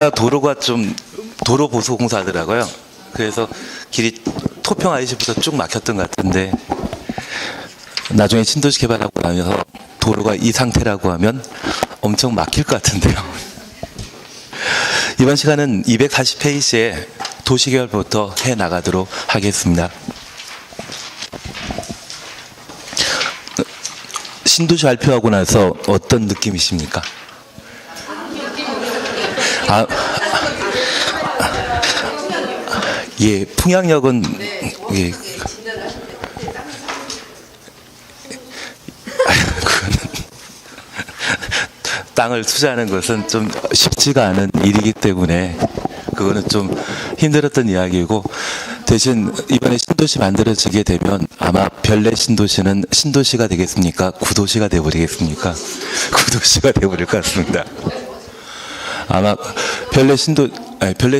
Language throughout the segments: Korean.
여기가 도로가 좀 도로 보수 공사하더라고요. 그래서 길이 토평 IC부터 쭉 막혔던 것 같은데 나중에 신도시 개발하고 나면서 도로가 이 상태라고 하면 엄청 막힐 것 같은데요. 이번 시간은 240페이지에 도시개발부터 해나가도록 하겠습니다. 신도시 발표하고 나서 어떤 느낌이십니까? 예, 풍양역은 예, 땅을 투자하는 것은 좀 쉽지가 않은 일이기 때문에 그거는 좀 힘들었던 이야기이고, 대신 이번에 신도시 만들어지게 되면 아마 별내 신도시는 신도시가 되겠습니까? 구도시가 되어버리겠습니까? 구도시가 되어버릴 것 같습니다. 아마 별내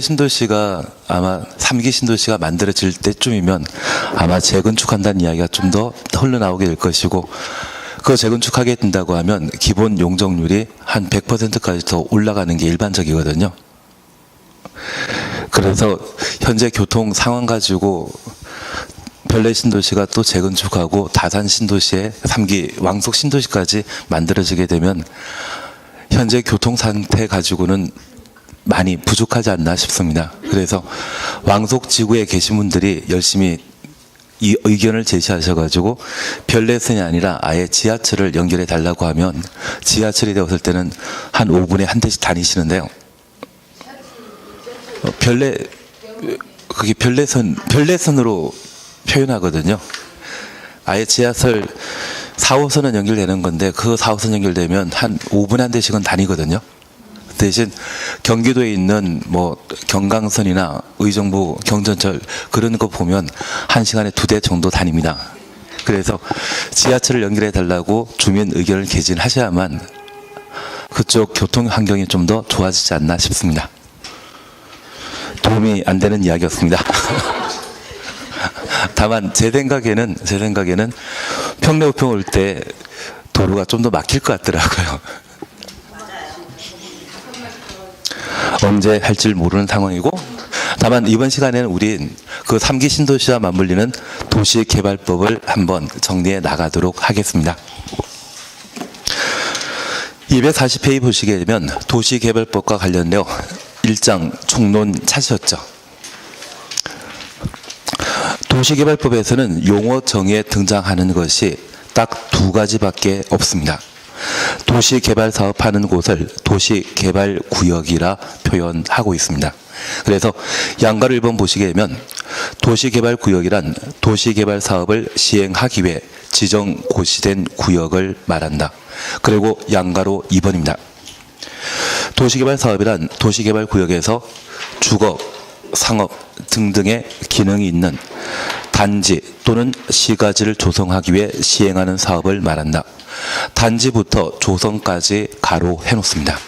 신도시가 아마 3기 신도시가 만들어질 때쯤이면 아마 재건축한다는 이야기가 좀 더 흘러나오게 될 것이고, 그거 재건축하게 된다고 하면 기본 용적률이 한 100%까지 더 올라가는 게 일반적이거든요. 그래서 현재 교통 상황 가지고 별내 신도시가 또 재건축하고 다산 신도시에 3기 왕속 신도시까지 만들어지게 되면 현재 교통 상태 가지고는 많이 부족하지 않나 싶습니다. 그래서 왕속 지구에 계신 분들이 열심히 이 의견을 제시하셔가지고 별내선이 아니라 아예 지하철을 연결해 달라고 하면 지하철이 되었을 때는 한 5분에 한 대씩 다니시는데요. 그게 별내선으로 표현하거든요. 아예 지하철 4호선은 연결되는 건데 그 4호선 연결되면 한 5분에 한 대씩은 다니거든요. 대신 경기도에 있는 뭐 경강선이나 의정부 경전철 그런 거 보면 1시간에 2대 정도 다닙니다. 그래서 지하철을 연결해 달라고 주민 의견을 개진하셔야만 그쪽 교통 환경이 좀 더 좋아지지 않나 싶습니다. 도움이 안 되는 이야기였습니다. 다만 제 생각에는 평내 우평 올 때 도로가 좀 더 막힐 것 같더라고요. 언제 할지 모르는 상황이고, 다만 이번 시간에는 우린 그 3기 신도시와 맞물리는 도시개발법을 한번 정리해 나가도록 하겠습니다. 240페이지 보시게 되면 도시개발법과 관련되어 1장 총론 차시였죠. 도시개발법에서는 용어 정의에 등장하는 것이 딱 2가지밖에 없습니다. 도시개발 사업하는 곳을 도시개발구역이라 표현하고 있습니다. 그래서 양가를 1번 보시게 되면 도시개발구역이란 도시개발 사업을 시행하기 위해 지정 고시된 구역을 말한다. 그리고 양가로 2번입니다. 도시개발 사업이란 도시개발구역에서 주거, 상업 등등의 기능이 있는 단지 또는 시가지를 조성하기 위해 시행하는 사업을 말한다. 단지부터 조성까지 가로 해놓습니다.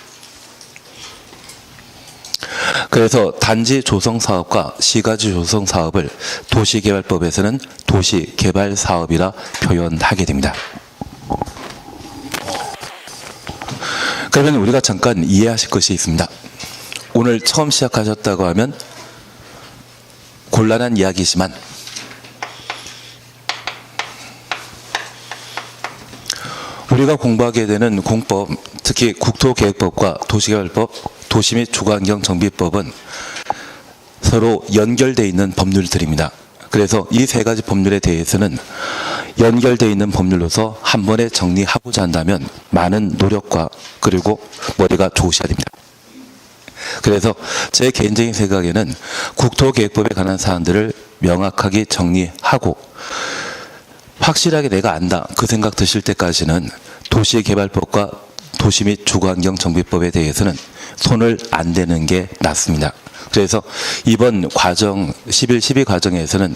그래서 단지 조성 사업과 시가지 조성 사업을 도시개발법에서는 도시개발 사업이라 표현하게 됩니다. 그러면 우리가 잠깐 이해하실 것이 있습니다. 오늘 처음 시작하셨다고 하면 곤란한 이야기지만 우리가 공부하게 되는 공법, 특히 국토계획법과 도시개발법, 도시 및 주거환경정비법은 서로 연결되어 있는 법률들입니다. 그래서 이 3가지 법률에 대해서는 연결되어 있는 법률로서 한 번에 정리하고자 한다면 많은 노력과 그리고 머리가 좋으셔야 됩니다. 그래서 제 개인적인 생각에는 국토계획법에 관한 사안들을 명확하게 정리하고 확실하게 내가 안다 그 생각 드실 때까지는 도시개발법과 도시 및 주거환경정비법에 대해서는 손을 안 대는 게 낫습니다. 그래서 이번 과정 11, 12 과정에서는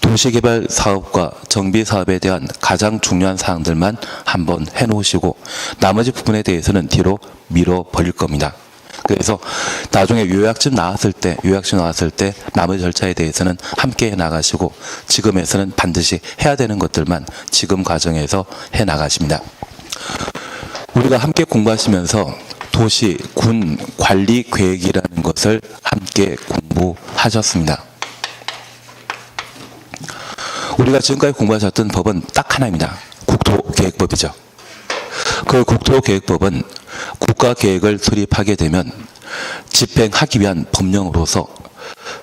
도시개발 사업과 정비 사업에 대한 가장 중요한 사항들만 한번 해놓으시고 나머지 부분에 대해서는 뒤로 밀어버릴 겁니다. 그래서 나중에 요약집 나왔을 때 나머지 절차에 대해서는 함께 해나가시고 지금에서는 반드시 해야 되는 것들만 지금 과정에서 해나가십니다. 우리가 함께 공부하시면서 도시 군 관리 계획이라는 것을 함께 공부하셨습니다. 우리가 지금까지 공부하셨던 법은 딱 하나입니다. 국토계획법이죠. 그 국토계획법은 국가계획을 수립하게 되면 집행하기 위한 법령으로서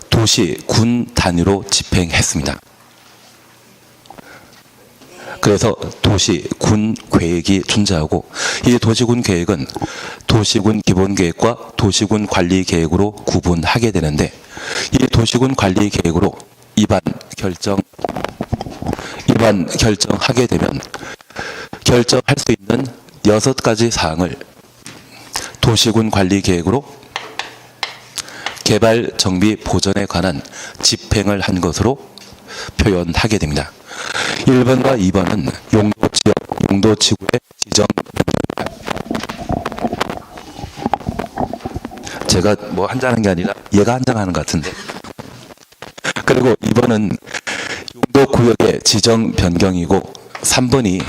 도시, 군 단위로 집행했습니다. 그래서 도시, 군 계획이 존재하고 이 도시군 계획은 도시군 기본계획과 도시군 관리계획으로 구분하게 되는데 이 도시군 관리계획으로 입안 결정하게 되면 결정할 수 있는 6가지 사항을 도시군 관리계획으로 개발, 정비, 보전에 관한 집행을 한 것으로 표현하게 됩니다. 1번과 2번은 용도지역, 용도지구의 지정. 제가 뭐 한장하는 게 아니라 얘가 한장하는 것 같은데. 그리고 2번은 용도구역의 지정 변경이고 3번이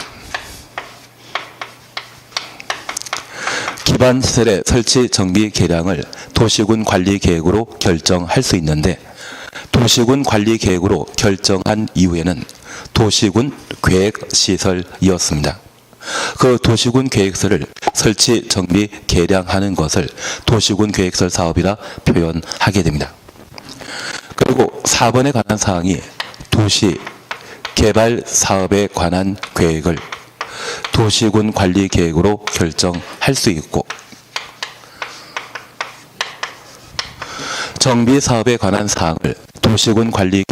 기반시설의 설치, 정비, 개량을 도시군 관리계획으로 결정할 수 있는데 도시군 관리계획으로 결정한 이후에는 도시군 계획시설이었습니다. 그 도시군 계획서를 설치, 정비, 개량하는 것을 도시군 계획설 사업이라 표현하게 됩니다. 그리고 4번에 관한 사항이 도시 개발 사업에 관한 계획을 도시군 관리 계획으로 결정할 수 있고 정비 사업에 관한 사항을 도시군 관리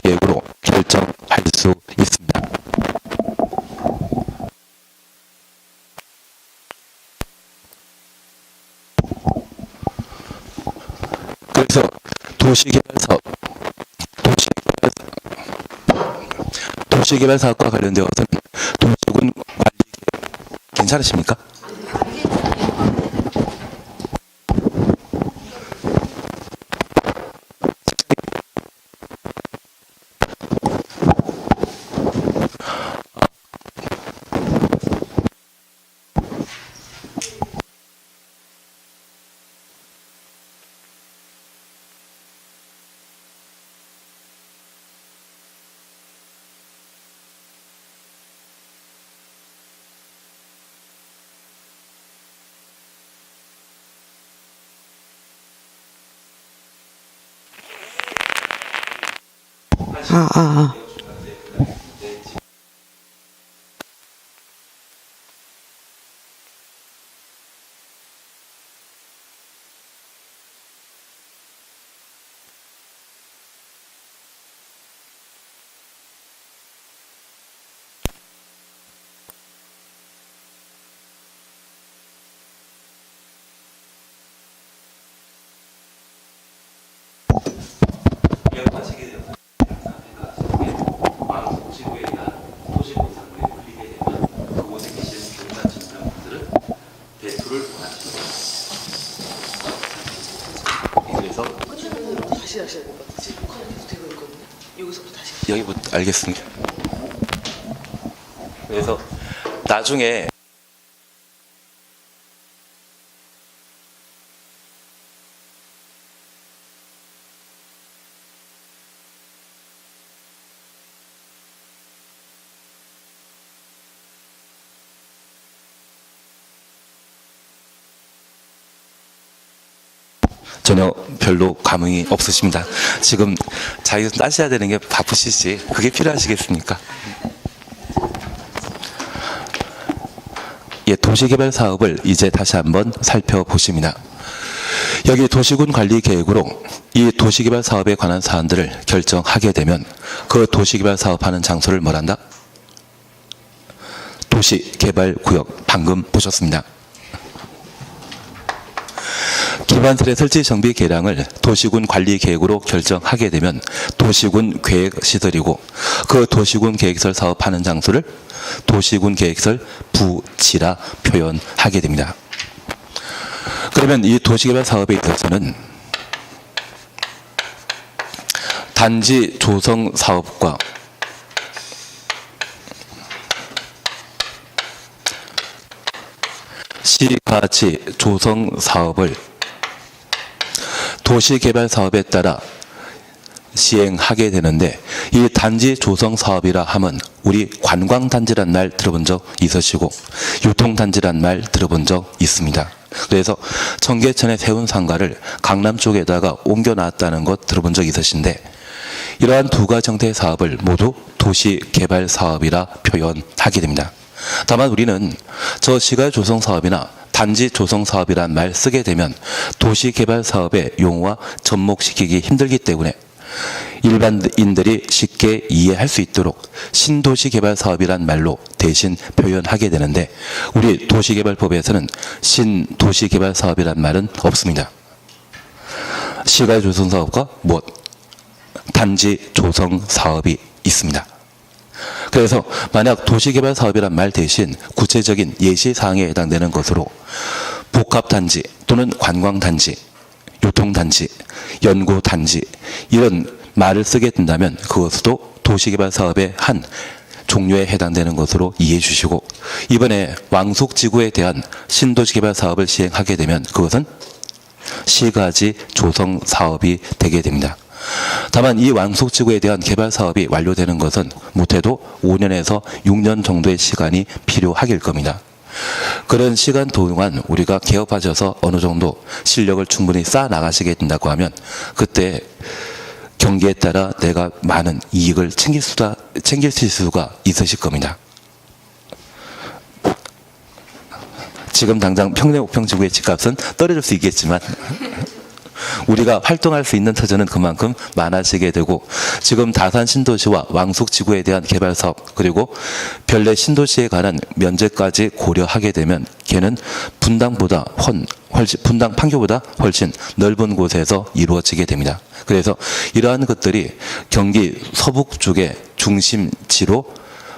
계획으로 결정할 수 있습니다. 그래서 도시개발 사업과 관련되어서는 도시군 관리 계획 괜찮으십니까? 다시 하셔야 될 것 같아요. 지금 녹화는 되고 있거든요. 여기서부터 다시. 여기부터 알겠습니다. 그래서 나중에 전혀 별로 감흥이 없으십니다. 지금 자기가 따셔야 되는 게 바쁘시지 그게 필요하시겠습니까? 예, 도시개발 사업을 이제 다시 한번 살펴보십니다. 여기 도시군 관리 계획으로 이 도시개발 사업에 관한 사안들을 결정하게 되면 그 도시개발 사업하는 장소를 뭐란다? 도시개발구역 방금 보셨습니다. 기반시설의 설치, 정비, 개량을 도시군 관리 계획으로 결정하게 되면 도시군 계획시설이고 그 도시군 계획시설 사업하는 장소를 도시군 계획시설 부지라 표현하게 됩니다. 그러면 이 도시개발 사업에 있어서는 단지 조성 사업과 시가지 조성 사업을 도시개발 사업에 따라 시행하게 되는데, 이 단지 조성 사업이라 함은 우리 관광단지란 말 들어본 적 있으시고 유통단지란 말 들어본 적 있습니다. 그래서 청계천에 세운 상가를 강남 쪽에다가 옮겨놨다는 것 들어본 적 있으신데, 이러한 두 가지 형태의 사업을 모두 도시개발 사업이라 표현하게 됩니다. 다만 우리는 저 시가 조성 사업이나 단지 조성 사업이란 말 쓰게 되면 도시개발 사업의 용어와 접목시키기 힘들기 때문에 일반인들이 쉽게 이해할 수 있도록 신도시개발 사업이란 말로 대신 표현하게 되는데, 우리 도시개발법에서는 신도시개발 사업이란 말은 없습니다. 시가 조성 사업과 단지 조성 사업이 있습니다. 그래서 만약 도시개발 사업이란 말 대신 구체적인 예시사항에 해당되는 것으로 복합단지 또는 관광단지, 유통단지, 연구단지 이런 말을 쓰게 된다면 그것도 도시개발 사업의 한 종류에 해당되는 것으로 이해해 주시고, 이번에 왕숙지구에 대한 신도시개발 사업을 시행하게 되면 그것은 시가지 조성 사업이 되게 됩니다. 다만 이 왕숙지구에 대한 개발 사업이 완료되는 것은 못해도 5년에서 6년 정도의 시간이 필요하길 겁니다. 그런 시간 동안 우리가 개업하셔서 어느 정도 실력을 충분히 쌓아 나가시게 된다고 하면 그때 경기에 따라 내가 많은 이익을 챙길 수가 있으실 겁니다. 지금 당장 평내 옥평지구의 집값은 떨어질 수 있겠지만 우리가 활동할 수 있는 터전은 그만큼 많아지게 되고, 지금 다산 신도시와 왕숙지구에 대한 개발 사업 그리고 별내 신도시에 관한 면제까지 고려하게 되면 걔는 분당 판교보다 훨씬 넓은 곳에서 이루어지게 됩니다. 그래서 이러한 것들이 경기 서북 쪽의 중심지로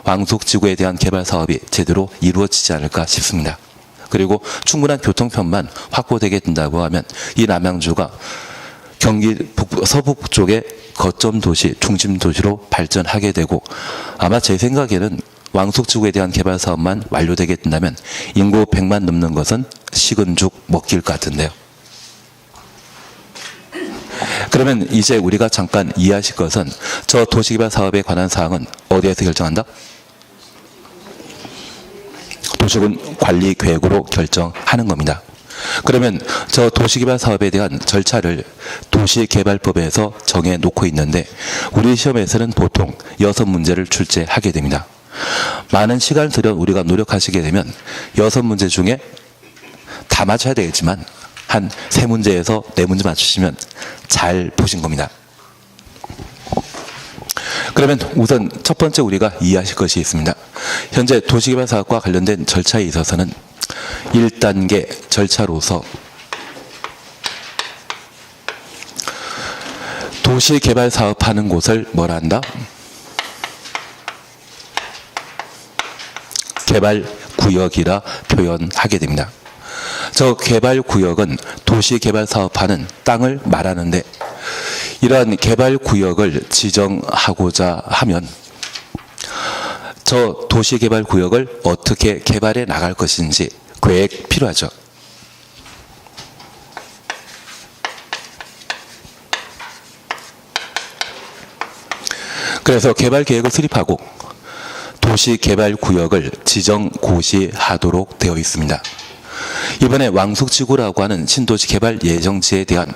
왕숙지구에 대한 개발 사업이 제대로 이루어지지 않을까 싶습니다. 그리고 충분한 교통편만 확보되게 된다고 하면 이 남양주가 경기 서북 쪽의 거점 도시, 중심 도시로 발전하게 되고, 아마 제 생각에는 왕숙지구에 대한 개발 사업만 완료되게 된다면 인구 100만 넘는 것은 식은 죽 먹길 같은데요. 그러면 이제 우리가 잠깐 이해하실 것은 저 도시개발 사업에 관한 사항은 어디에서 결정한다? 도시군 관리계획으로 결정하는 겁니다. 그러면 저 도시개발 사업에 대한 절차를 도시개발법에서 정해놓고 있는데, 우리 시험에서는 보통 6문제를 출제하게 됩니다. 많은 시간을 들여 우리가 노력하시게 되면 6문제 중에 다 맞춰야 되겠지만 한 3문제에서 4문제 맞추시면 잘 보신 겁니다. 그러면 우선 첫 번째 우리가 이해하실 것이 있습니다. 현재 도시개발 사업과 관련된 절차에 있어서는 1단계 절차로서 도시개발 사업하는 곳을 뭐라 한다? 개발구역이라 표현하게 됩니다. 저 개발구역은 도시개발 사업하는 땅을 말하는데, 이러한 개발구역을 지정하고자 하면 저 도시개발구역을 어떻게 개발해 나갈 것인지 계획 필요하죠. 그래서 개발계획을 수립하고 도시개발구역을 지정고시하도록 되어 있습니다. 이번에 왕숙지구라고 하는 신도시 개발 예정지에 대한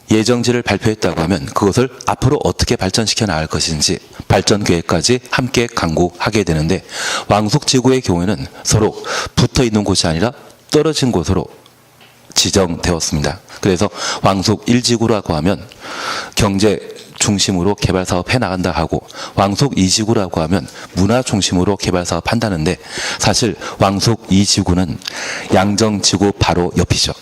예정지를 발표했다고 하면 그것을 앞으로 어떻게 발전시켜 나갈 것인지 발전 계획까지 함께 강구하게 되는데, 왕숙지구의 경우에는 서로 붙어 있는 곳이 아니라 떨어진 곳으로 지정되었습니다. 그래서 왕숙 1지구라고 하면 경제 중심으로 개발 사업 해 나간다 하고, 왕숙 2지구라고 하면 문화 중심으로 개발 사업 한다는데, 사실 왕숙 2지구는 양정지구 바로 옆이죠.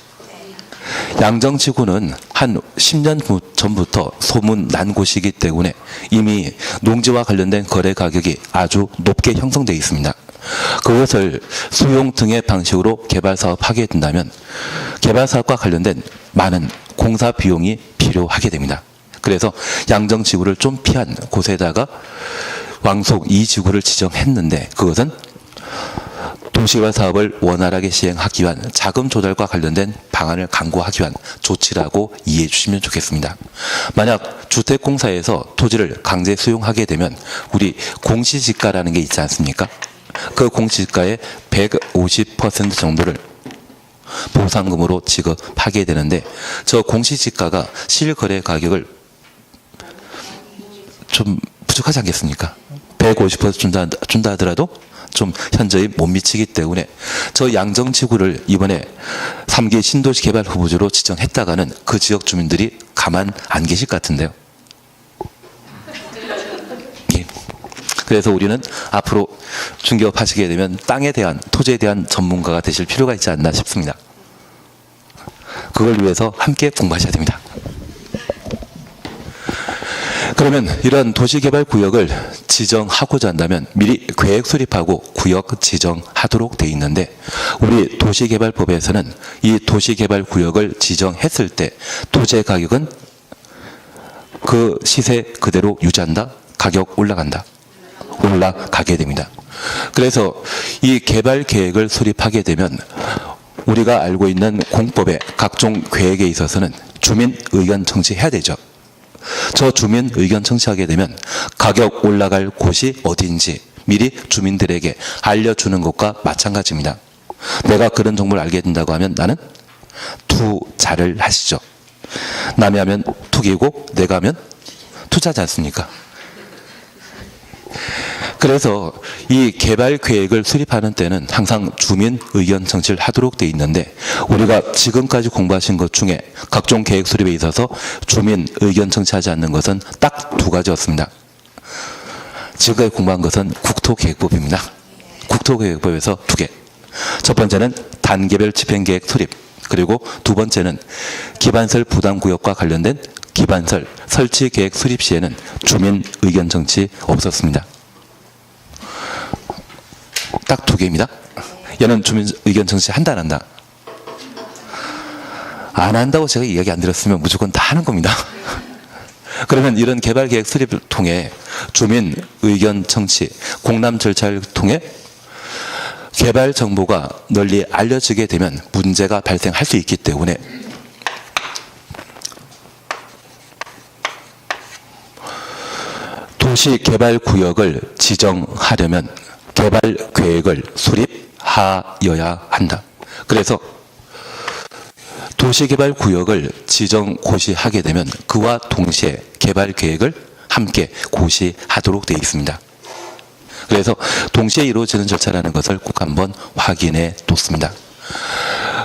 양정지구는 한 10년 전부터 소문 난 곳이기 때문에 이미 농지와 관련된 거래 가격이 아주 높게 형성되어 있습니다. 그것을 수용 등의 방식으로 개발 사업하게 된다면 개발 사업과 관련된 많은 공사 비용이 필요하게 됩니다. 그래서 양정지구를 좀 피한 곳에다가 왕숙 2지구를 지정했는데, 그것은 도시개발 사업을 원활하게 시행하기 위한 자금 조달과 관련된 방안을 강구하기 위한 조치라고 이해해 주시면 좋겠습니다. 만약 주택공사에서 토지를 강제 수용하게 되면 우리 공시지가라는 게 있지 않습니까? 그 공시지가의 150% 정도를 보상금으로 지급하게 되는데 저 공시지가가 실거래 가격을 좀 부족하지 않겠습니까? 150% 준다 하더라도 좀 현저히 못 미치기 때문에 저 양정지구를 이번에 3기 신도시 개발 후보지로 지정했다가는 그 지역 주민들이 가만 안 계실 것 같은데요. 예. 그래서 우리는 앞으로 중개업하시게 되면 땅에 대한 토지에 대한 전문가가 되실 필요가 있지 않나 싶습니다. 그걸 위해서 함께 공부하셔야 됩니다. 그러면 이런 도시개발구역을 지정하고자 한다면 미리 계획 수립하고 구역 지정하도록 되어 있는데 우리 도시개발법에서는 이 도시개발구역을 지정했을 때 토지의 가격은 그 시세 그대로 유지한다? 가격 올라간다? 올라가게 됩니다. 그래서 이 개발 계획을 수립하게 되면 우리가 알고 있는 공법의 각종 계획에 있어서는 주민 의견 청취해야 되죠. 저 주민 의견 청취하게 되면 가격 올라갈 곳이 어디인지 미리 주민들에게 알려주는 것과 마찬가지입니다. 내가 그런 정보를 알게 된다고 하면 나는 투자를 하시죠. 남이 하면 투기고 내가 하면 투자지 않습니까? 그래서 이 개발 계획을 수립하는 때는 항상 주민 의견 청취를 하도록 되어 있는데 우리가 지금까지 공부하신 것 중에 각종 계획 수립에 있어서 주민 의견 청취하지 않는 것은 딱 두 가지였습니다. 지금까지 공부한 것은 국토계획법입니다. 국토계획법에서 두 개. 첫 번째는 단계별 집행계획 수립, 그리고 두 번째는 기반설 부담구역과 관련된 기반설 설치계획 수립 시에는 주민 의견 청취 없었습니다. 딱 두 개입니다. 얘는 주민 의견 청취 한다 안 한다? 안 한다고 제가 이야기 안 드렸으면 무조건 다 하는 겁니다. 그러면 이런 개발 계획 수립을 통해 주민 의견 청취, 공람 절차를 통해 개발 정보가 널리 알려지게 되면 문제가 발생할 수 있기 때문에 도시개발구역을 지정하려면 개발 계획을 수립하여야 한다. 그래서 도시개발구역을 지정 고시하게 되면 그와 동시에 개발 계획을 함께 고시하도록 되어 있습니다. 그래서 동시에 이루어지는 절차라는 것을 꼭 한번 확인해 뒀습니다.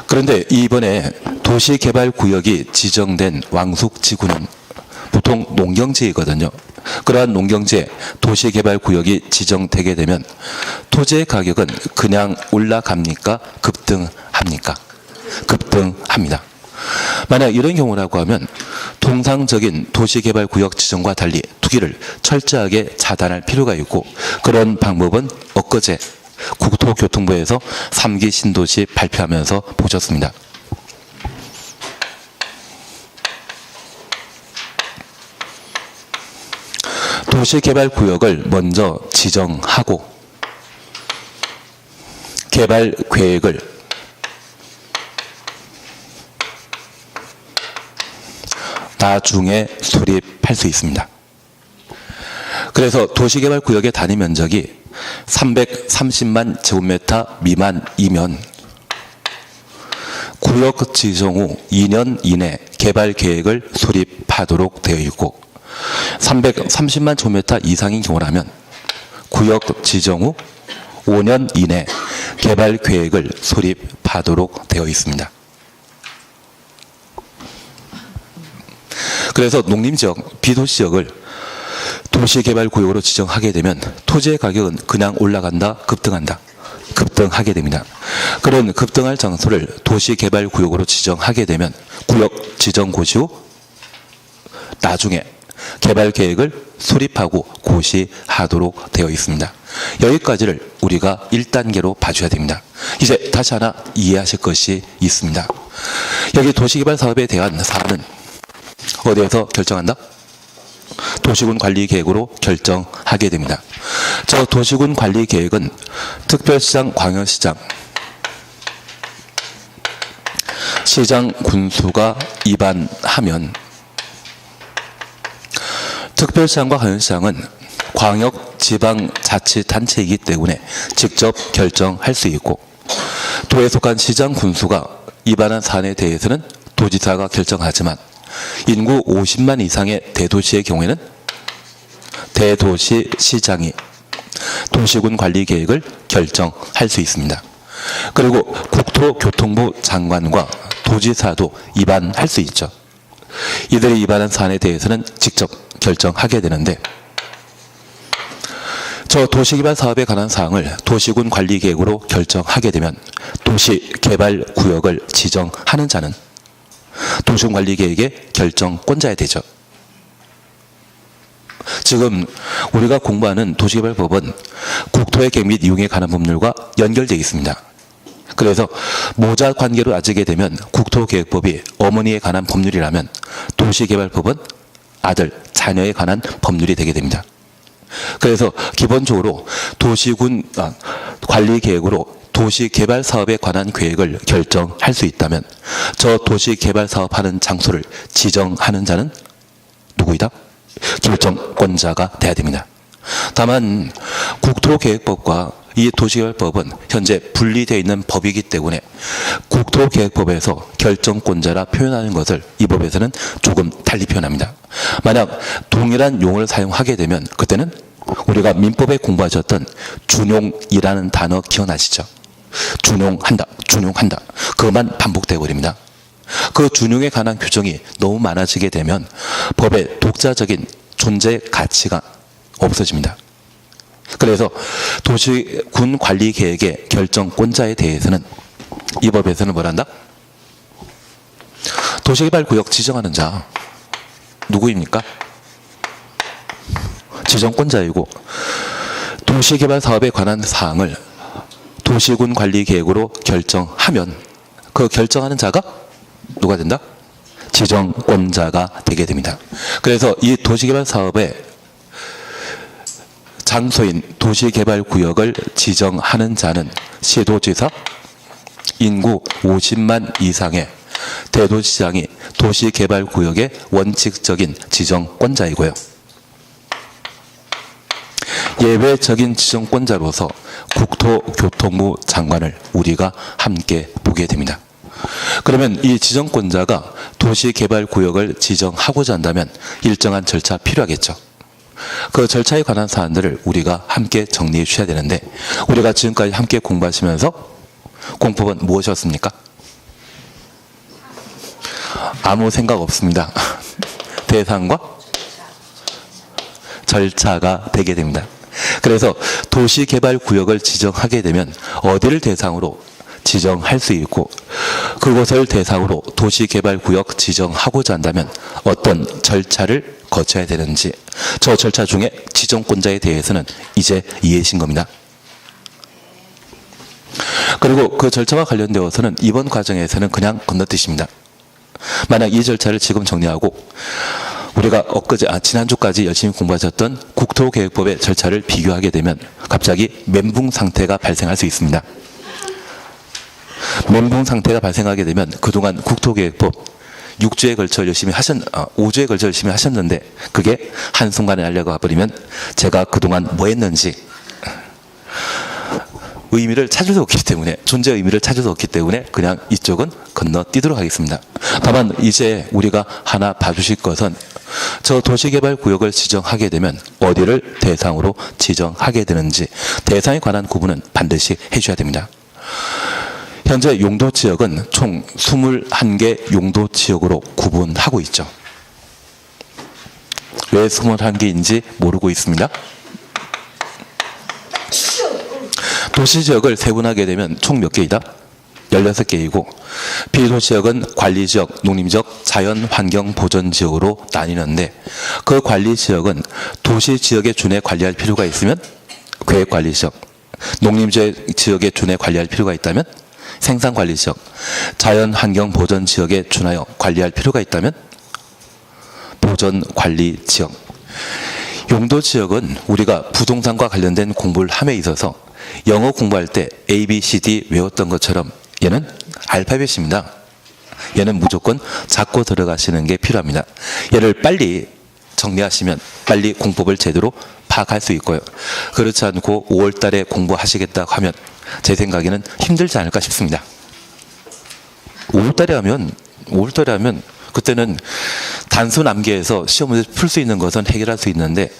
그런데 이번에 도시개발구역이 지정된 왕숙지구는 보통 농경지이거든요. 그러한 농경지에 도시개발구역이 지정되게 되면 토지의 가격은 그냥 올라갑니까? 급등합니까? 급등합니다. 만약 이런 경우라고 하면 통상적인 도시개발구역 지정과 달리 투기를 철저하게 차단할 필요가 있고 그런 방법은 엊그제 국토교통부에서 3기 신도시 발표하면서 보셨습니다. 도시개발구역을 먼저 지정하고 개발 계획을 나중에 수립할 수 있습니다. 그래서 도시개발구역의 단위 면적이 330만 제곱미터 미만이면 구역 지정 후 2년 이내 개발 계획을 수립하도록 되어 있고 330만 제곱미터 이상인 경우라면 구역 지정 후 5년 이내 개발 계획을 수립하도록 되어 있습니다. 그래서 농림지역, 비도시지역을 도시개발구역으로 지정하게 되면 토지의 가격은 그냥 올라간다, 급등한다. 급등하게 됩니다. 그런 급등할 장소를 도시개발구역으로 지정하게 되면 구역 지정 고시 후 나중에 개발 계획을 수립하고 고시하도록 되어 있습니다. 여기까지를 우리가 1단계로 봐줘야 됩니다. 이제 다시 하나 이해하실 것이 있습니다. 여기 도시개발 사업에 대한 사안은 어디에서 결정한다? 도시군 관리 계획으로 결정하게 됩니다. 저 도시군 관리 계획은 특별시장, 광역시장, 시장 군수가 위반하면 특별시장과 광역시장은 광역 지방자치단체이기 때문에 직접 결정할 수 있고, 도에 속한 시장 군수가 위반한 사안에 대해서는 도지사가 결정하지만 인구 50만 이상의 대도시의 경우에는 대도시 시장이 도시군 관리 계획을 결정할 수 있습니다. 그리고 국토교통부 장관과 도지사도 위반할 수 있죠. 이들이 위반한 사안에 대해서는 직접 결정하게 되는데, 저 도시개발 사업에 관한 사항을 도시군 관리 계획으로 결정하게 되면 도시개발구역을 지정하는 자는 도시군 관리 계획의 결정권자야 되죠. 지금 우리가 공부하는 도시개발법은 국토의 계획 및 이용에 관한 법률과 연결되어 있습니다. 그래서 모자 관계로 따지게 되면 국토계획법이 어머니에 관한 법률이라면 도시개발법은 아들, 자녀에 관한 법률이 되게 됩니다. 그래서 기본적으로 도시군 관리계획으로 도시개발 사업에 관한 계획을 결정할 수 있다면 저 도시개발 사업하는 장소를 지정하는 자는 누구이다? 결정권자가 돼야 됩니다. 다만 국토계획법과 이 도시개발법은 현재 분리되어 있는 법이기 때문에 국토계획법에서 결정권자라 표현하는 것을 이 법에서는 조금 달리 표현합니다. 만약 동일한 용어를 사용하게 되면 그때는 우리가 민법에 공부하셨던 준용이라는 단어 기억나시죠? 준용한다, 준용한다. 그것만 반복되어 버립니다. 그 준용에 관한 규정이 너무 많아지게 되면 법의 독자적인 존재 가치가 없어집니다. 그래서 도시군 관리 계획의 결정권자에 대해서는 이 법에서는 뭐란다? 도시개발구역 지정하는 자 누구입니까? 지정권자이고, 도시개발 사업에 관한 사항을 도시군 관리 계획으로 결정하면 그 결정하는 자가 누가 된다? 지정권자가 되게 됩니다. 그래서 이 도시개발 사업의 장소인 도시개발구역을 지정하는 자는 시도지사, 인구 50만 이상의 대도시장이 도시개발구역의 원칙적인 지정권자이고요. 예외적인 지정권자로서 국토교통부 장관을 우리가 함께 보게 됩니다. 그러면 이 지정권자가 도시개발구역을 지정하고자 한다면 일정한 절차 필요하겠죠. 그 절차에 관한 사안들을 우리가 함께 정리해 주셔야 되는데, 우리가 지금까지 함께 공부하시면서 공법은 무엇이었습니까? 아무 생각 없습니다. 대상과 절차가 되게 됩니다. 그래서 도시개발구역을 지정하게 되면 어디를 대상으로 지정할 수 있고, 그곳을 대상으로 도시개발구역 지정하고자 한다면 어떤 절차를 거쳐야 되는지, 저 절차 중에 지정권자에 대해서는 이제 이해하신 겁니다. 그리고 그 절차와 관련되어서는 이번 과정에서는 그냥 건너뛰십니다. 만약 이 절차를 지금 정리하고 우리가 지난주까지 열심히 공부하셨던 국토계획법의 절차를 비교하게 되면 갑자기 멘붕 상태가 발생할 수 있습니다. 멘붕 상태가 발생하게 되면 그동안 국토계획법 5주에 걸쳐 열심히 하셨는데 그게 한순간에 날려가 버리면 제가 그동안 뭐 했는지 의미를 찾을 수 없기 때문에, 존재 의미를 찾을 수 없기 때문에 그냥 이쪽은 건너뛰도록 하겠습니다. 다만 이제 우리가 하나 봐주실 것은 저 도시개발구역을 지정하게 되면 어디를 대상으로 지정하게 되는지 대상에 관한 구분은 반드시 해줘야 됩니다. 현재 용도지역은 총 21개 용도지역으로 구분하고 있죠. 왜 21개인지 모르고 있습니다. 도시지역을 세분하게 되면 총 몇 개이다? 16개이고, 비도시지역은 관리지역, 농림지역, 자연환경보전지역으로 나뉘는데, 그 관리지역은 도시지역에 준해 관리할 필요가 있으면 계획관리지역, 농림지역에 준해 관리할 필요가 있다면 생산관리지역, 자연환경보전지역에 준하여 관리할 필요가 있다면 보전관리지역, 용도 지역은 우리가 부동산과 관련된 공부를 함에 있어서 영어 공부할 때 A, B, C, D 외웠던 것처럼 얘는 알파벳입니다. 얘는 무조건 잡고 들어가시는 게 필요합니다. 얘를 빨리 정리하시면 빨리 공법을 제대로 파악할 수 있고요. 그렇지 않고 5월 달에 공부하시겠다고 하면 제 생각에는 힘들지 않을까 싶습니다. 5월 달에 하면 그때는 단순 암기해서 시험 문제 풀 수 있는 것은 해결할 수 있는데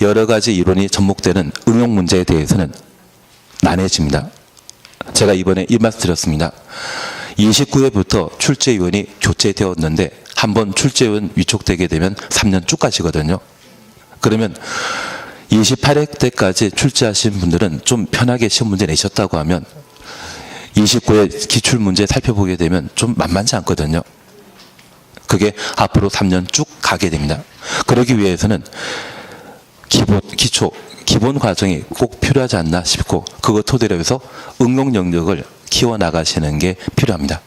여러 가지 이론이 접목되는 응용 문제에 대해서는 난해집니다. 제가 이번에 이 말씀 드렸습니다. 29회부터 출제위원이 교체되었는데 한번 출제위원 위촉되게 되면 3년 쭉 가시거든요. 그러면 28회 때까지 출제하신 분들은 좀 편하게 시험 문제 내셨다고 하면 29회 기출문제 살펴보게 되면 좀 만만치 않거든요. 그게 앞으로 3년 쭉 가게 됩니다. 그러기 위해서는 기본 과정이 꼭 필요하지 않나 싶고 그것 토대로 해서 응용 영역을 키워나가시는 게 필요합니다.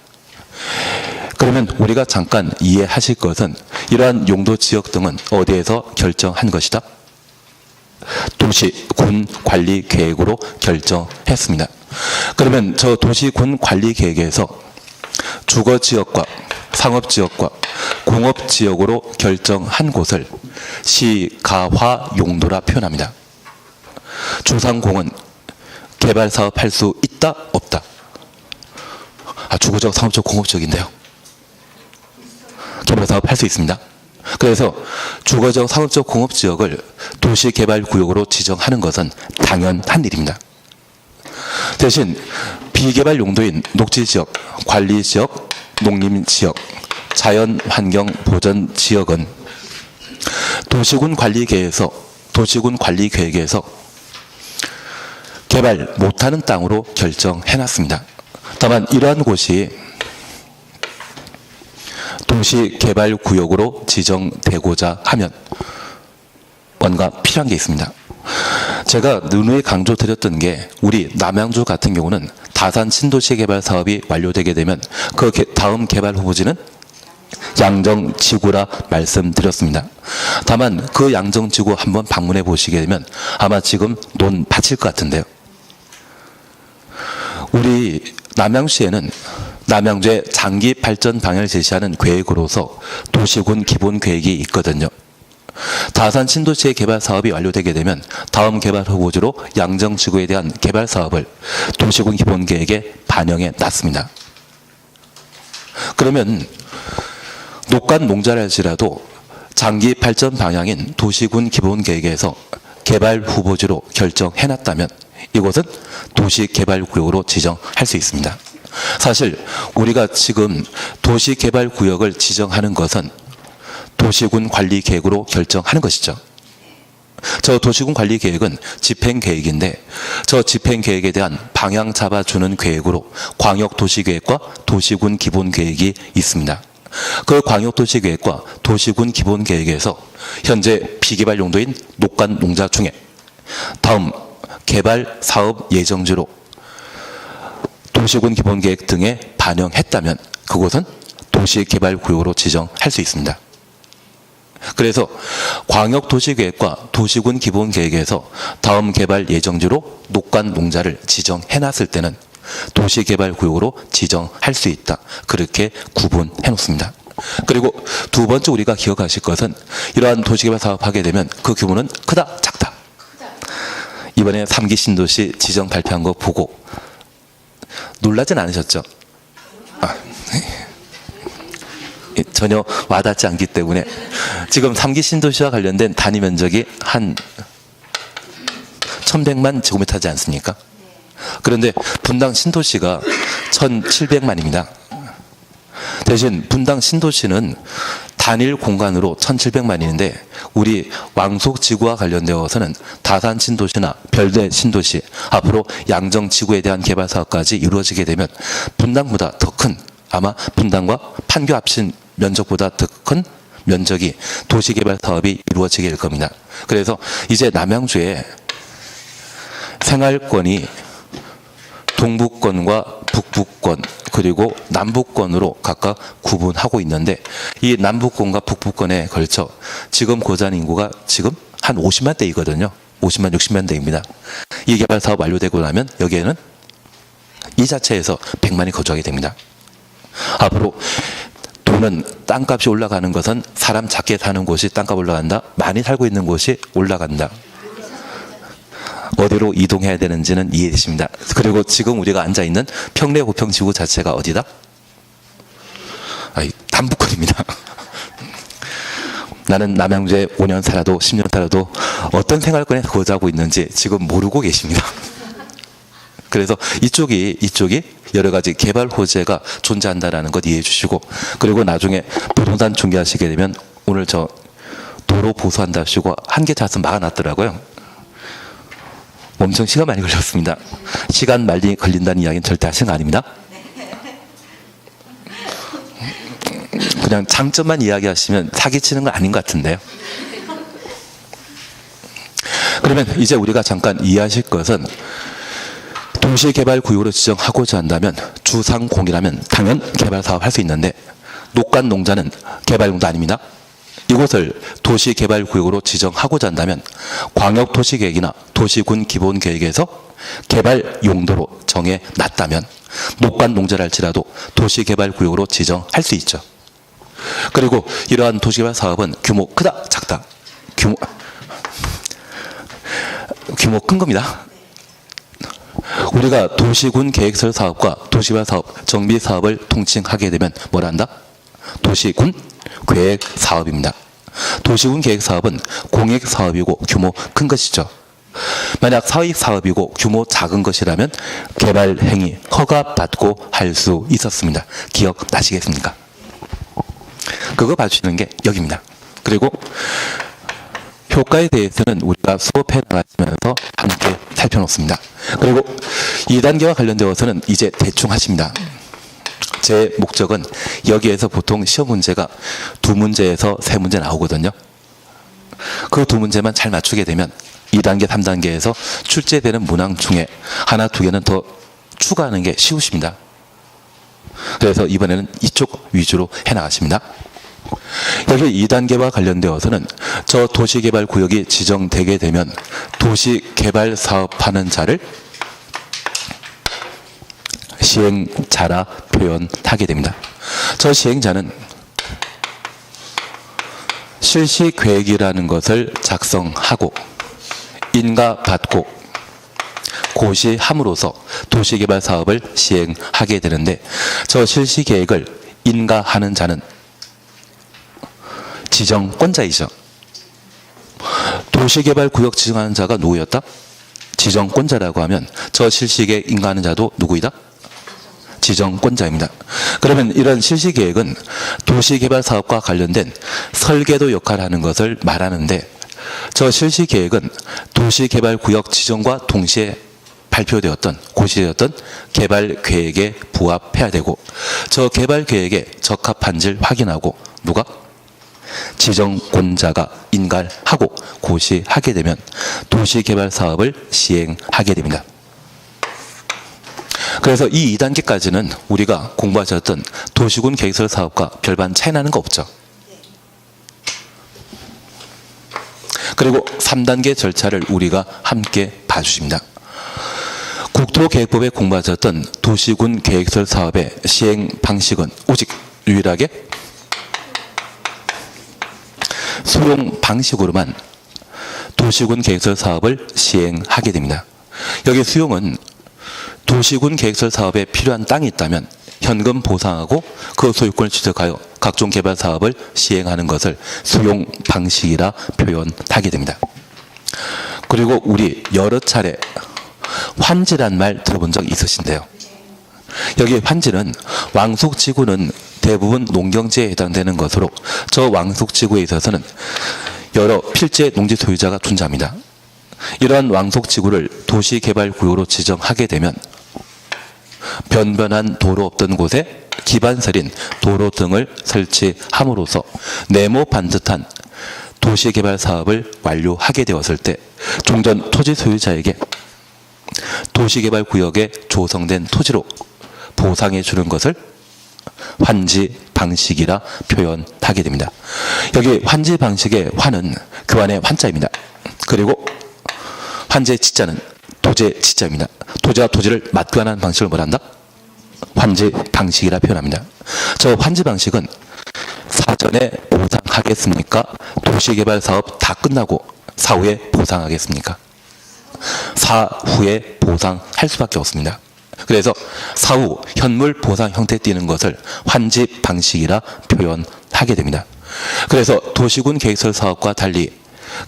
그러면 우리가 잠깐 이해하실 것은 이러한 용도 지역 등은 어디에서 결정한 것이다? 도시군 관리 계획으로 결정했습니다. 그러면 저 도시군 관리 계획에서 주거 지역과 상업 지역과 공업 지역으로 결정한 곳을 시가화 용도라 표현합니다. 주상공은 개발 사업할 수 있다 없다? 주거적, 상업적, 공업적인데요. 개발 사업 할 수 있습니다. 그래서 주거적, 상업적, 공업지역을 도시개발구역으로 지정하는 것은 당연한 일입니다. 대신 비개발 용도인 녹지지역, 관리지역, 농림지역, 자연환경보전지역은 도시군 관리계획에서 개발 못하는 땅으로 결정해놨습니다. 다만 이러한 곳이 도시개발구역으로 지정되고자 하면 뭔가 필요한 게 있습니다. 제가 누누이 강조드렸던 게 우리 남양주 같은 경우는 다산 신도시 개발 사업이 완료되게 되면 그 다음 개발 후보지는 양정지구라 말씀드렸습니다. 다만 그 양정지구 한번 방문해 보시게 되면 아마 지금 논 바칠 것 같은데요. 우리 남양주에는 남양주의 장기 발전 방향을 제시하는 계획으로서 도시군 기본 계획이 있거든요. 다산 신도시의 개발 사업이 완료되게 되면 다음 개발 후보지로 양정지구에 대한 개발 사업을 도시군 기본 계획에 반영해 놨습니다. 그러면 녹간 농자를 할지라도 장기 발전 방향인 도시군 기본 계획에서 개발 후보지로 결정해 놨다면 이곳은 도시개발구역으로 지정할 수 있습니다. 사실 우리가 지금 도시개발구역을 지정하는 것은 도시군 관리계획으로 결정하는 것이죠. 저 도시군 관리계획은 집행계획인데 저 집행계획에 대한 방향 잡아주는 계획으로 광역도시계획과 도시군 기본계획이 있습니다. 그 광역도시계획과 도시군 기본계획에서 현재 비개발 용도인 녹간 농자 중에 다음 개발 사업 예정지로 도시군 기본계획 등에 반영했다면 그곳은 도시개발구역으로 지정할 수 있습니다. 그래서 광역도시계획과 도시군 기본계획에서 다음 개발 예정지로 녹간 농자를 지정해놨을 때는 도시개발구역으로 지정할 수 있다. 그렇게 구분해 놓습니다. 그리고 두 번째 우리가 기억하실 것은 이러한 도시개발 사업하게 되면 그 규모는 크다, 작다. 이번에 3기 신도시 지정 발표한 거 보고 놀라진 않으셨죠? 전혀 와닿지 않기 때문에 지금 3기 신도시와 관련된 단위 면적이 한 1100만 제곱미터 하지 않습니까? 그런데 분당 신도시가 1700만입니다. 대신 분당 신도시는 단일 공간으로 1700만인데 우리 왕속지구와 관련되어서는 다산 신도시나 별대 신도시 앞으로 양정지구에 대한 개발 사업까지 이루어지게 되면 분당보다 더 큰 아마 분당과 판교 합친 면적보다 더 큰 면적이 도시개발 사업이 이루어지게 될 겁니다. 그래서 이제 남양주에 생활권이 동북권과 북부권 그리고 남부권으로 각각 구분하고 있는데 이 남부권과 북부권에 걸쳐 지금 고잔 인구가 지금 한 50만 대이거든요. 50만, 60만 대입니다. 이 개발 사업 완료되고 나면 여기에는 이 자체에서 100만이 거주하게 됩니다. 앞으로 돈은 땅값이 올라가는 것은 사람 작게 사는 곳이 땅값 올라간다. 많이 살고 있는 곳이 올라간다. 어디로 이동해야 되는지는 이해되십니다. 그리고 지금 우리가 앉아있는 평내 호평지구 자체가 어디다? 남북권입니다. 나는 남양주에 5년 살아도 10년 살아도 어떤 생활권에 거주하고 있는지 지금 모르고 계십니다. 그래서 이쪽이 여러 가지 개발 호재가 존재한다는 것 이해해 주시고, 그리고 나중에 부동산 중개하시게 되면 오늘 저 도로 보수한다 하시고 한 개 차선 막아놨더라고요. 엄청 시간 많이 걸렸습니다. 시간 많이 걸린다는 이야기는 절대 하시는 거 아닙니다. 그냥 장점만 이야기하시면 사기치는 건 아닌 것 같은데요. 그러면 이제 우리가 잠깐 이해하실 것은, 도시개발구역으로 지정하고자 한다면 주상공이라면 당연 개발사업 할 수 있는데, 녹간농자는 개발용도 아닙니다. 이곳을 도시개발구역으로 지정하고자 한다면 광역도시계획이나 도시군 기본계획에서 개발 용도로 정해놨다면 녹간농자를 할지라도 도시개발구역으로 지정할 수 있죠. 그리고 이러한 도시개발 사업은 규모 크다 작다, 규모 큰 겁니다. 우리가 도시군 계획설 사업과 도시개발 사업, 정비 사업을 통칭하게 되면 뭐라 한다? 도시군 계획 사업입니다. 도시군 계획 사업은 공익 사업이고 규모 큰 것이죠. 만약 사익 사업이고 규모 작은 것이라면 개발 행위 허가받고 할 수 있었습니다. 기억나시겠습니까? 그거 봐주시는 게 여기입니다. 그리고 효과에 대해서는 우리가 수업해 나가시면서 함께 살펴놓습니다. 그리고 2단계와 관련되어서는 이제 대충 하십니다. 제 목적은 여기에서 보통 시험 문제가 2문제에서 3문제 나오거든요. 그 2문제만 잘 맞추게 되면 2단계, 3단계에서 출제되는 문항 중에 하나, 2개는 더 추가하는 게 쉬우십니다. 그래서 이번에는 이쪽 위주로 해나가십니다. 여기 2단계와 관련되어서는 저 도시개발구역이 지정되게 되면 도시개발 사업하는 자를 시행자라 표현하게 됩니다. 저 시행자는 실시계획이라는 것을 작성하고 인가받고 고시함으로써 도시개발 사업을 시행하게 되는데, 저 실시계획을 인가하는 자는 지정권자이죠. 도시개발구역 지정하는 자가 누구였다? 지정권자라고 하면 저 실시계획 인가하는 자도 누구이다? 지정권자입니다. 그러면 이런 실시계획은 도시개발 사업과 관련된 설계도 역할을 하는 것을 말하는데, 저 실시계획은 도시개발구역 지정과 동시에 발표되었던, 고시되었던 개발계획에 부합해야 되고, 저 개발계획에 적합한지를 확인하고 누가? 지정권자가 인가를 하고 고시하게 되면 도시개발 사업을 시행하게 됩니다. 그래서 이 2단계까지는 우리가 공부하셨던 도시군 계획설 사업과 별반 차이 나는 거 없죠. 그리고 3단계 절차를 우리가 함께 봐주십니다. 국토계획법에 공부하셨던 도시군 계획설 사업의 시행 방식은 오직 유일하게 수용 방식으로만 도시군 계획설 사업을 시행하게 됩니다. 여기 수용은 도시군 계획설 사업에 필요한 땅이 있다면 현금 보상하고 그 소유권을 취득하여 각종 개발 사업을 시행하는 것을 수용 방식이라 표현하게 됩니다. 그리고 우리 여러 차례 환지란 말 들어본 적 있으신데요. 여기 환지는 왕속지구는 대부분 농경지에 해당되는 것으로 저 왕속지구에 있어서는 여러 필지 농지 소유자가 존재합니다. 이러한 왕속지구를 도시개발구역으로 지정하게 되면 변변한 도로 없던 곳에 기반설인 도로 등을 설치함으로써 네모 반듯한 도시개발 사업을 완료하게 되었을 때 종전 토지 소유자에게 도시개발구역에 조성된 토지로 보상해 주는 것을 환지 방식이라 표현하게 됩니다. 여기 환지 방식의 환은 교환의 환자입니다. 그리고 환제 지자는 도제 지자입니다. 도제와 도제를 맞관한 방식을 뭐란다? 환제 방식이라 표현합니다. 저 환제 방식은 사전에 보상하겠습니까? 도시개발 사업 다 끝나고 사후에 보상하겠습니까? 사후에 보상할 수밖에 없습니다. 그래서 사후 현물 보상 형태 띠는 것을 환집 방식이라 표현하게 됩니다. 그래서 도시군 계획설 사업과 달리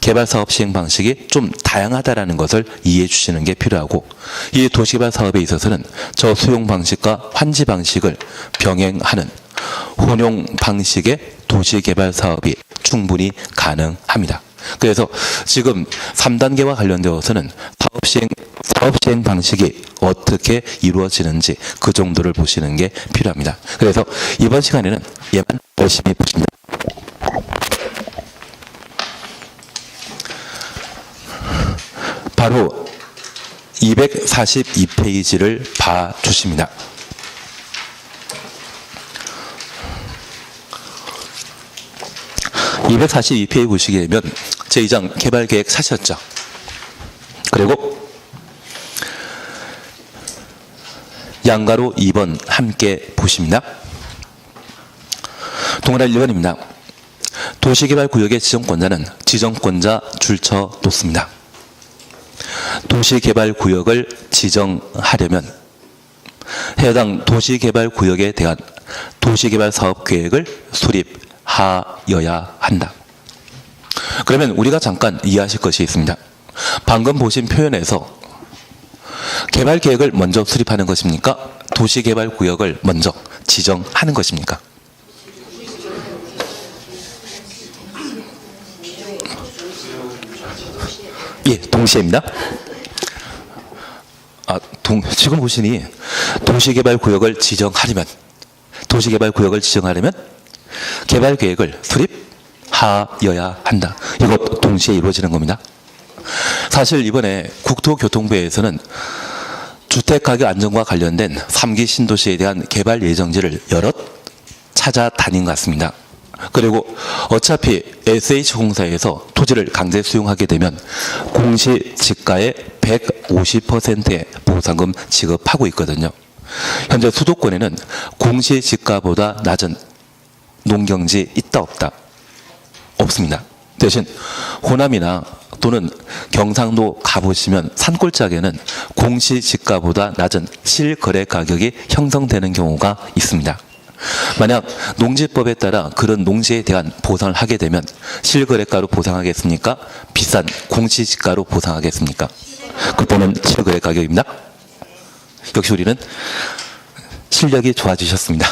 개발 사업 시행 방식이 좀 다양하다라는 것을 이해해 주시는 게 필요하고, 이 도시개발 사업에 있어서는 저 수용 방식과 환지 방식을 병행하는 혼용 방식의 도시개발 사업이 충분히 가능합니다. 그래서 지금 3단계와 관련되어서는 사업 시행 방식이 어떻게 이루어지는지 그 정도를 보시는 게 필요합니다. 그래서 이번 시간에는 얘만 열심히 보십니다. 바로 242페이지를 봐주십니다. 242페이지 보시게 되면 제2장 개발계획 사셨죠. 그리고 양가로 2번 함께 보십니다. 동그라미 1번입니다. 도시개발구역의 지정권자는 지정권자 줄쳐 놓습니다. 도시개발구역을 지정하려면 해당 도시개발구역에 대한 도시개발사업계획을 수립하여야 한다. 그러면 우리가 잠깐 이해하실 것이 있습니다. 방금 보신 표현에서 개발계획을 먼저 수립하는 것입니까? 도시개발구역을 먼저 지정하는 것입니까? 예, 동시에입니다. 지금 보시니 도시개발구역을 지정하려면 개발계획을 수립하여야 한다. 이것 동시에 이루어지는 겁니다. 사실 이번에 국토교통부에서는 주택가격 안정과 관련된 3기 신도시에 대한 개발 예정지를 여럿 찾아다닌 것 같습니다. 그리고 어차피 SH공사에서 토지를 강제 수용하게 되면 공시지가의 150%의 보상금 지급하고 있거든요. 현재 수도권에는 공시지가보다 낮은 농경지 있다 없다? 없습니다. 대신 호남이나 또는 경상도 가보시면 산골짜기에는 공시지가보다 낮은 실거래 가격이 형성되는 경우가 있습니다. 만약 농지법에 따라 그런 농지에 대한 보상을 하게 되면 실거래가로 보상하겠습니까? 비싼 공시지가로 보상하겠습니까? 그때는 실거래 가격입니다. 역시 우리는 실력이 좋아지셨습니다.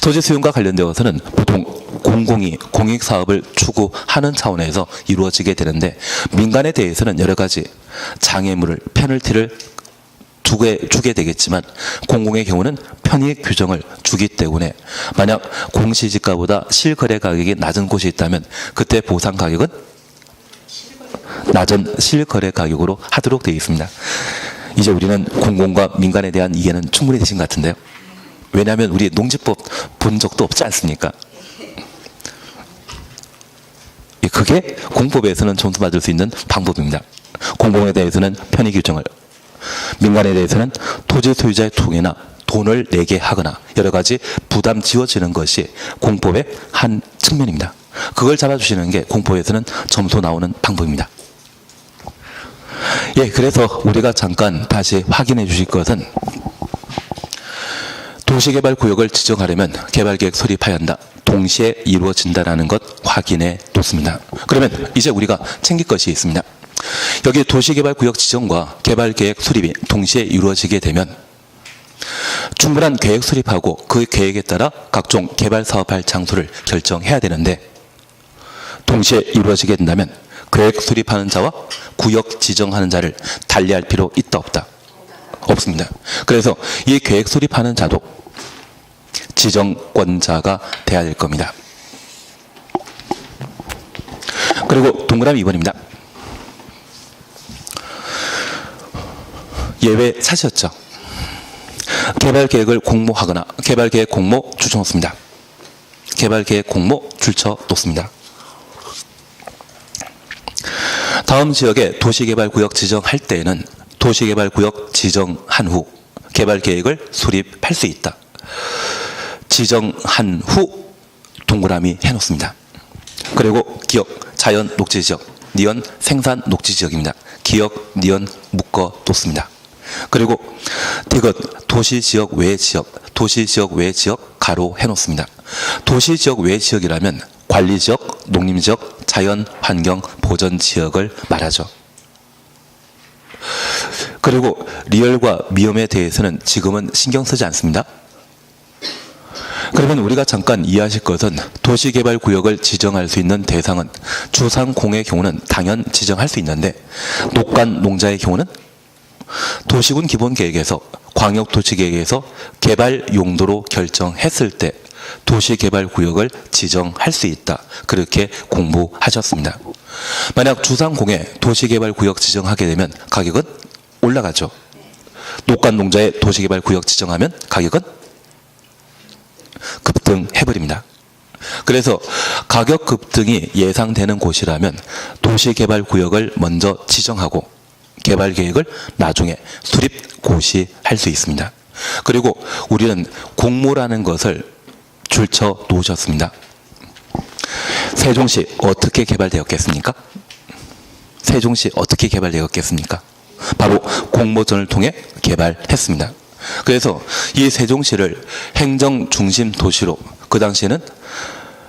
토지 수용과 관련되어서는 보통 공공이 공익사업을 추구하는 차원에서 이루어지게 되는데, 민간에 대해서는 여러 가지 장애물을, 페널티를 주게 되겠지만 공공의 경우는 편익 규정을 주기 때문에 만약 공시지가보다 실거래 가격이 낮은 곳이 있다면 그때 보상 가격은 낮은 실거래 가격으로 하도록 되어 있습니다. 이제 우리는 공공과 민간에 대한 이해는 충분히 되신 것 같은데요. 왜냐하면 우리 농지법 본 적도 없지 않습니까? 그게 공법에서는 점수받을 수 있는 방법입니다. 공공에 대해서는 편익 규정을, 민간에 대해서는 토지 소유자의 통해나 돈을 내게 하거나 여러 가지 부담 지워지는 것이 공법의 한 측면입니다. 그걸 잡아주시는 게 공법에서는 점수 나오는 방법입니다. 예, 그래서 우리가 잠깐 다시 확인해 주실 것은 도시개발구역을 지정하려면 개발계획 수립해야 한다. 동시에 이루어진다는 것 확인해 놓습니다. 그러면 이제 우리가 챙길 것이 있습니다. 여기 도시개발구역 지정과 개발계획 수립이 동시에 이루어지게 되면 충분한 계획 수립하고 그 계획에 따라 각종 개발 사업할 장소를 결정해야 되는데, 동시에 이루어지게 된다면 계획 수립하는 자와 구역 지정하는 자를 달리할 필요 있다 없다? 없습니다. 그래서 이 계획 수립하는 자도 지정권자가 돼야 될 겁니다. 그리고 동그라미 2번입니다. 예외 사셨죠? 개발계획을 공모하거나 개발계획 공모 줄쳐 놓습니다. 개발계획 공모 줄쳐 놓습니다. 다음 지역에 도시개발구역 지정할 때에는 도시개발구역 지정한 후 개발계획을 수립할 수 있다. 지정한 후 동그라미 해놓습니다. 그리고 기역, 자연 녹지지역, 니은 생산 녹지지역입니다. 기역, 니은 묶어뒀습니다. 그리고 디귿, 도시지역 외 지역, 도시지역 외 지역 가로 해놓습니다. 도시지역 외 지역이라면 관리지역, 농림지역, 자연환경 보전지역을 말하죠. 그리고 리얼과 미음에 대해서는 지금은 신경 쓰지 않습니다. 그러면 우리가 잠깐 이해하실 것은 도시개발구역을 지정할 수 있는 대상은 주상공의 경우는 당연 지정할 수 있는데 녹관 농자의 경우는 도시군 기본계획에서 광역도시계획에서 개발 용도로 결정했을 때 도시개발구역을 지정할 수 있다. 그렇게 공부하셨습니다. 만약 주상공에 도시개발구역 지정하게 되면 가격은 올라가죠. 녹관 농자의 도시개발구역 지정하면 가격은 급등해버립니다. 그래서 가격 급등이 예상되는 곳이라면 도시개발구역을 먼저 지정하고 개발계획을 나중에 수립 고시할 수 있습니다. 그리고 우리는 공모라는 것을 줄쳐 놓으셨습니다. 세종시 어떻게 개발되었겠습니까? 세종시 어떻게 개발되었겠습니까? 바로 공모전을 통해 개발했습니다. 그래서 이 세종시를 행정 중심 도시로 그 당시에는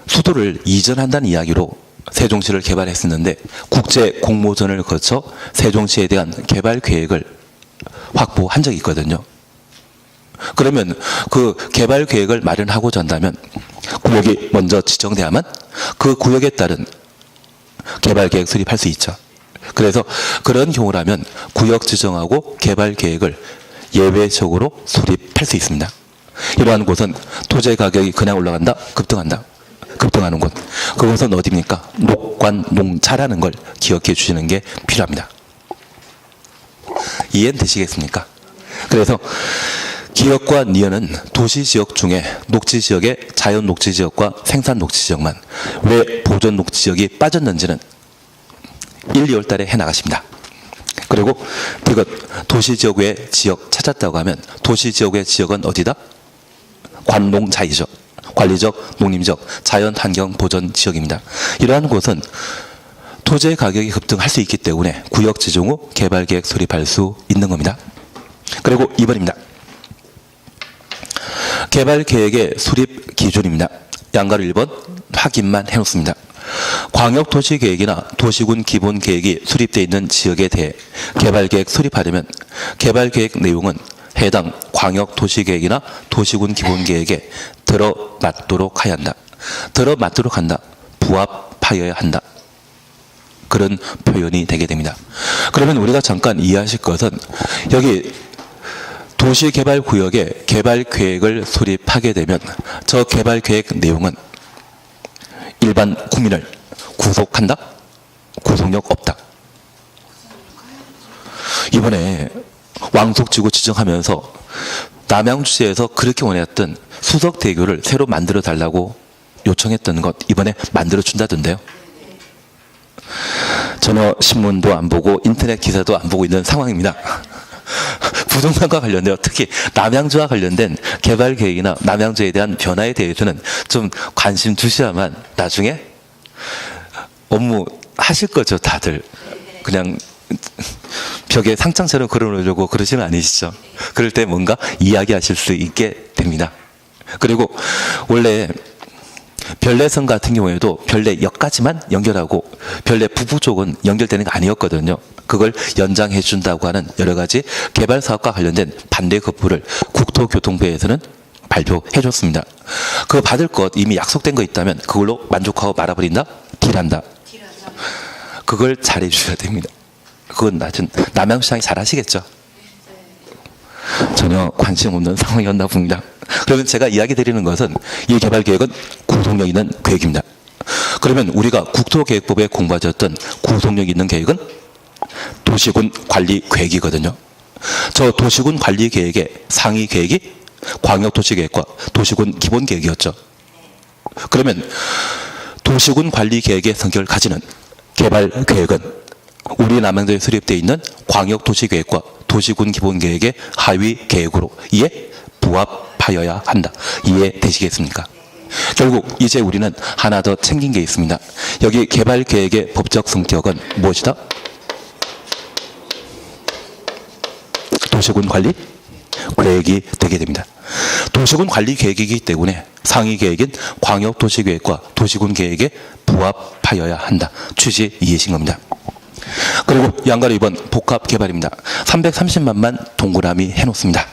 수도를 이전한다는 이야기로 세종시를 개발했었는데 국제 공모전을 거쳐 세종시에 대한 개발 계획을 확보한 적이 있거든요. 그러면 그 개발 계획을 마련하고자 한다면 구역이 먼저 지정돼야만 그 구역에 따른 개발 계획 수립할 수 있죠. 그래서 그런 경우라면 구역 지정하고 개발 계획을 예외적으로 수립할 수 있습니다. 이러한 곳은 토지 가격이 그냥 올라간다, 급등한다. 급등하는 곳. 그것은 어디입니까? 녹관 농차라는 걸 기억해 주시는 게 필요합니다. 이해는 되시겠습니까? 그래서 기역과 니은은 도시지역 중에 녹지지역의 자연 녹지지역과 생산 녹지지역만 왜 보존 녹지지역이 빠졌는지는 1, 2월 달에 해나가십니다. 그리고 디귿, 도시지역 외 지역 찾았다고 하면 도시지역 외 지역은 어디다? 관농자이죠. 관리적, 농림적, 자연환경 보전 지역입니다. 이러한 곳은 토지의 가격이 급등할 수 있기 때문에 구역 지정 후 개발계획 수립할 수 있는 겁니다. 그리고 2번입니다. 개발계획의 수립 기준입니다. 양가로 1번 확인만 해놓습니다. 광역도시계획이나 도시군 기본계획이 수립되어 있는 지역에 대해 개발계획 수립하려면 개발계획 내용은 해당 광역도시계획이나 도시군 기본계획에 들어맞도록 해야 한다. 들어맞도록 한다. 부합하여야 한다. 그런 표현이 되게 됩니다. 그러면 우리가 잠깐 이해하실 것은 여기 도시개발구역에 개발계획을 수립하게 되면 저 개발계획 내용은 일반 국민을 구속한다? 구속력 없다. 이번에 왕속지구 지정하면서 남양주시에서 그렇게 원했던 수석대교를 새로 만들어 달라고 요청했던 것 이번에 만들어 준다던데요. 전혀 신문도 안 보고 인터넷 기사도 안 보고 있는 상황입니다. 부동산과 관련되어 특히 남양주와 관련된 개발 계획이나 남양주에 대한 변화에 대해서는 좀 관심 두셔야만 나중에 업무 하실 거죠, 다들. 그냥 벽에 상장처럼 걸어놓으려고 그러시는 아니시죠? 그럴 때 뭔가 이야기하실 수 있게 됩니다. 그리고 원래 별내선 같은 경우에도 별내역까지만 연결하고 별내 부부 쪽은 연결되는 게 아니었거든요. 그걸 연장해 준다고 하는 여러 가지 개발 사업과 관련된 반대 거부를 국토교통부에서는 발표해 줬습니다. 그거 받을 것 이미 약속된 거 있다면 그걸로 만족하고 말아버린다? 딜한다. 그걸 잘해 주셔야 됩니다. 그건 남양시장이 잘 하시겠죠? 전혀 관심 없는 상황이었나 봅니다. 그러면 제가 이야기 드리는 것은 이 개발 계획은 구속력 있는 계획입니다. 그러면 우리가 국토계획법에 공부하셨던 구속력 있는 계획은 도시군 관리 계획이거든요. 저 도시군 관리 계획의 상위 계획이 광역도시계획과 도시군 기본계획이었죠. 그러면 도시군 관리 계획의 성격을 가지는 개발 계획은 우리 남양주에 수립되어 있는 광역도시계획과 도시군 기본계획의 하위 계획으로 이에 부합하여야 한다. 이해되시겠습니까? 결국 이제 우리는 하나 더 챙긴 게 있습니다. 여기 개발계획의 법적 성격은 무엇이다? 도시군 관리 계획이 되게 됩니다. 도시군 관리 계획이기 때문에 상위 계획인 광역도시계획과 도시군 계획에 부합하여야 한다. 취지 이해하신 겁니다. 그리고 양가로 2번 복합개발입니다. 330만만 동그라미 해놓습니다.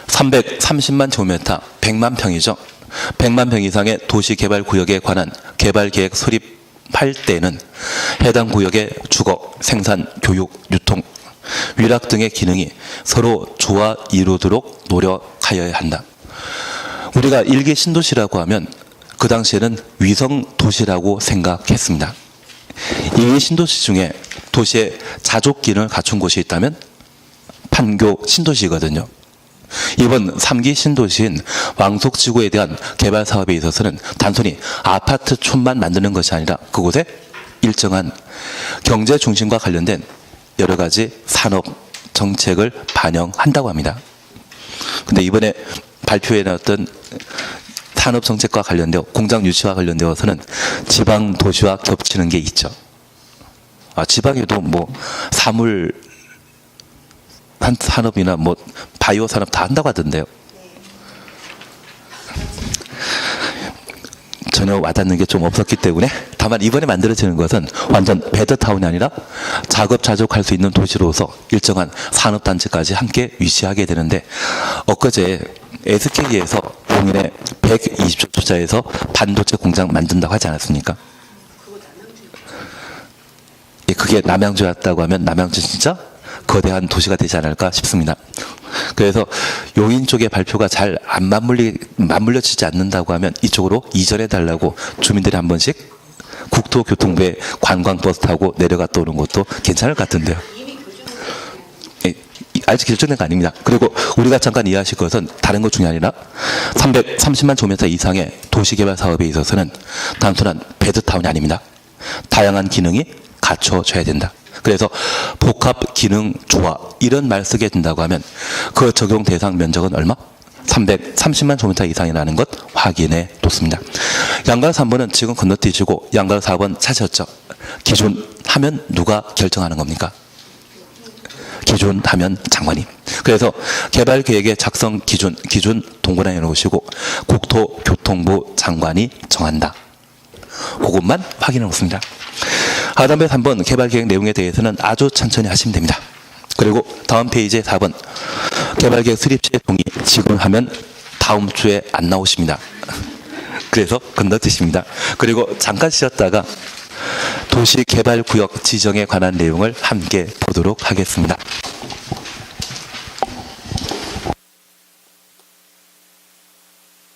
330만 제곱미터 100만 평이죠. 100만 평 이상의 도시개발구역에 관한 개발계획 수립할 때는 해당 구역의 주거, 생산, 교육, 유통, 위락 등의 기능이 서로 조화 이루도록 노력하여야 한다. 우리가 일개 신도시라고 하면 그 당시에는 위성 도시라고 생각했습니다. 이 신도시 중에 도시의 자족 기능을 갖춘 곳이 있다면 판교 신도시거든요. 이번 3기 신도시인 왕속지구에 대한 개발 사업에 있어서는 단순히 아파트촌만 만드는 것이 아니라 그곳에 일정한 경제 중심과 관련된 여러 가지 산업 정책을 반영한다고 합니다. 근데 이번에 발표해 놨던 산업 정책과 관련되어 공장 유치와 관련되어서는 지방 도시와 겹치는 게 있죠. 지방에도 뭐 사물 산업이나 뭐 바이오 산업 다 한다고 하던데요. 전혀 와닿는 게 좀 없었기 때문에 다만 이번에 만들어지는 것은 완전 베드타운이 아니라 자급자족할 수 있는 도시로서 일정한 산업단지까지 함께 위치하게 되는데 엊그제 SK에서 용인에 120조 투자해서 반도체 공장 만든다고 하지 않았습니까? 그게 남양주였다고 하면 남양주 진짜 거대한 도시가 되지 않을까 싶습니다. 그래서 용인 쪽의 발표가 잘 안 맞물려지지 않는다고 하면 이쪽으로 이전해 달라고 주민들이 한 번씩 국토교통부에 관광버스 타고 내려갔다 오는 것도 괜찮을 것 같은데요. 아직 결정된 거 아닙니다. 그리고 우리가 잠깐 이해하실 것은 다른 것 중에 아니라 330만 제곱미터 이상의 도시개발 사업에 있어서는 단순한 베드타운이 아닙니다. 다양한 기능이 갖춰져야 된다. 그래서 복합 기능 조화 이런 말 쓰게 된다고 하면 그 적용 대상 면적은 얼마? 330만 제곱미터 이상이라는 것 확인해 뒀습니다. 양가로 3번은 지금 건너뛰시고 양가로 4번 찾으셨죠? 기준 하면 누가 결정하는 겁니까? 기준 하면 장관이. 그래서 개발계획의 작성 기준 동그라미 놓으시고 국토교통부 장관이 정한다. 그것만 확인해 놓습니다. 하단부에 3번 개발계획 내용에 대해서는 아주 천천히 하시면 됩니다. 그리고 다음 페이지에 4번 개발계획 수립시에 동의 지금 하면 다음 주에 안 나오십니다. 그래서 건너뛰십니다. 그리고 잠깐 쉬었다가 도시개발구역 지정에 관한 내용을 함께 보도록 하겠습니다.